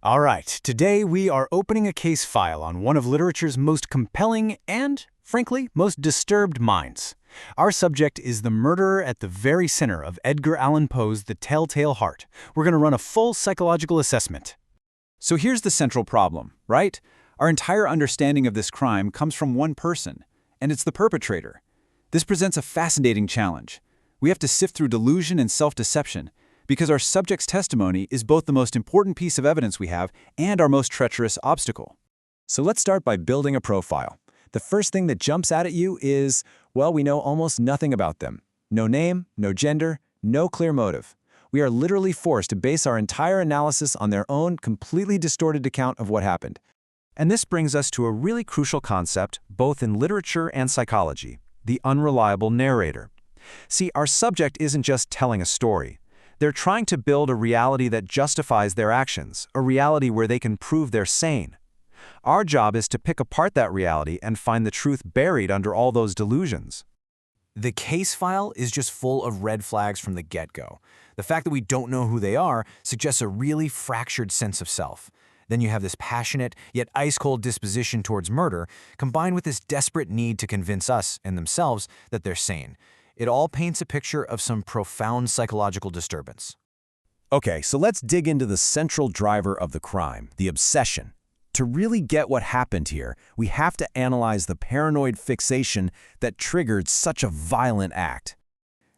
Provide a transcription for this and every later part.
All right, today we are opening a case file on one of literature's most compelling and, frankly, most disturbed minds. Our subject is the murderer at the very center of Edgar Allan Poe's The Telltale Heart. We're going to run a full psychological assessment. So here's the central problem, right? Our entire understanding of this crime comes from one person, and it's the perpetrator. This presents a fascinating challenge. We have to sift through delusion and self-deception, because our subject's testimony is both the most important piece of evidence we have and our most treacherous obstacle. So let's start by building a profile. The first thing that jumps out at you is, well, we know almost nothing about them. No name, no gender, no clear motive. We are literally forced to base our entire analysis on their own completely distorted account of what happened. And this brings us to a really crucial concept, both in literature and psychology: the unreliable narrator. See, our subject isn't just telling a story. They're trying to build a reality that justifies their actions, a reality where they can prove they're sane. Our job is to pick apart that reality and find the truth buried under all those delusions. The case file is just full of red flags from the get-go. The fact that we don't know who they are suggests a really fractured sense of self. Then you have this passionate, yet ice-cold disposition towards murder, combined with this desperate need to convince us and themselves that they're sane. It all paints a picture of some profound psychological disturbance. Okay, so let's dig into the central driver of the crime, the obsession. To really get what happened here, we have to analyze the paranoid fixation that triggered such a violent act.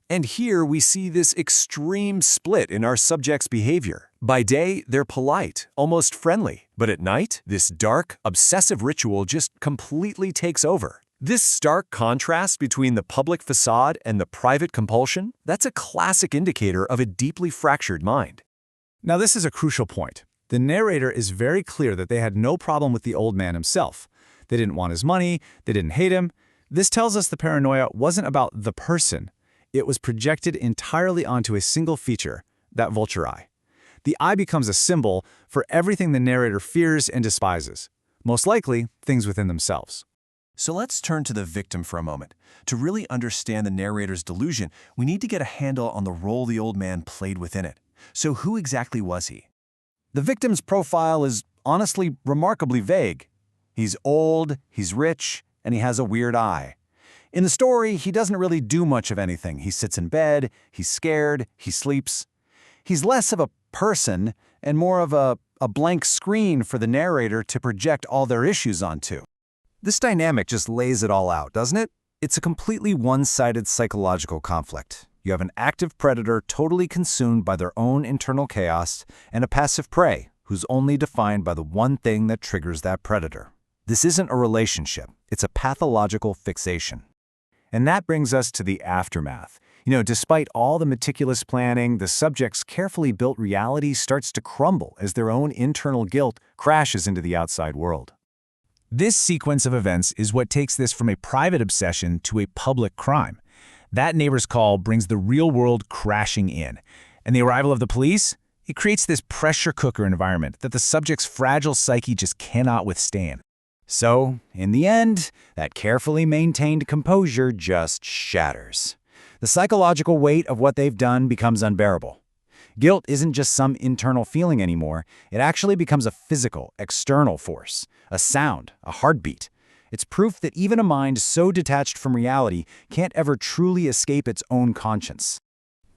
And here we see this extreme split in our subject's behavior. By day, they're polite, almost friendly. But at night, this dark, obsessive ritual just completely takes over. This stark contrast between the public facade and the private compulsion, that's a classic indicator of a deeply fractured mind. Now, this is a crucial point. The narrator is very clear that they had no problem with the old man himself. They didn't want his money, they didn't hate him. This tells us the paranoia wasn't about the person. It was projected entirely onto a single feature, that vulture eye. The eye becomes a symbol for everything the narrator fears and despises. Most likely, things within themselves. So let's turn to the victim for a moment. To really understand the narrator's delusion, we need to get a handle on the role the old man played within it. So who exactly was he? The victim's profile is honestly remarkably vague. He's old, he's rich, and he has a weird eye. In the story, he doesn't really do much of anything. He sits in bed, he's scared, he sleeps. He's less of a person and more of a blank screen for the narrator to project all their issues onto. This dynamic just lays it all out, doesn't it? It's a completely one-sided psychological conflict. You have an active predator totally consumed by their own internal chaos, and a passive prey who's only defined by the one thing that triggers that predator. This isn't a relationship, it's a pathological fixation. And that brings us to the aftermath. Despite all the meticulous planning, the subject's carefully built reality starts to crumble as their own internal guilt crashes into the outside world. This sequence of events is what takes this from a private obsession to a public crime. That neighbor's call brings the real world crashing in. And the arrival of the police, it creates this pressure cooker environment that the subject's fragile psyche just cannot withstand. So, in the end, that carefully maintained composure just shatters. The psychological weight of what they've done becomes unbearable. Guilt isn't just some internal feeling anymore. It actually becomes a physical, external force, a sound, a heartbeat. It's proof that even a mind so detached from reality can't ever truly escape its own conscience.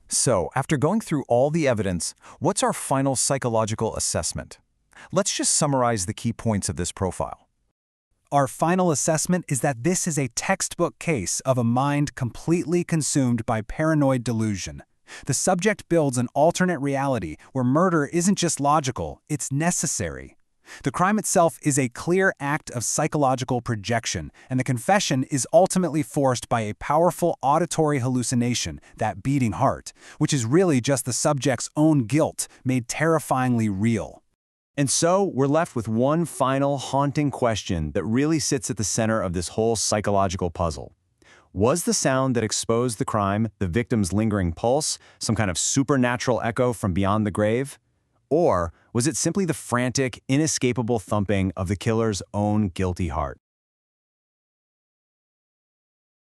So, after going through all the evidence, what's our final psychological assessment? Let's just summarize the key points of this profile. Our final assessment is that this is a textbook case of a mind completely consumed by paranoid delusion. The subject builds an alternate reality where murder isn't just logical, it's necessary. The crime itself is a clear act of psychological projection, and the confession is ultimately forced by a powerful auditory hallucination, that beating heart, which is really just the subject's own guilt made terrifyingly real. And so, we're left with one final haunting question that really sits at the center of this whole psychological puzzle. Was the sound that exposed the crime the victim's lingering pulse, some kind of supernatural echo from beyond the grave? Or was it simply the frantic, inescapable thumping of the killer's own guilty heart?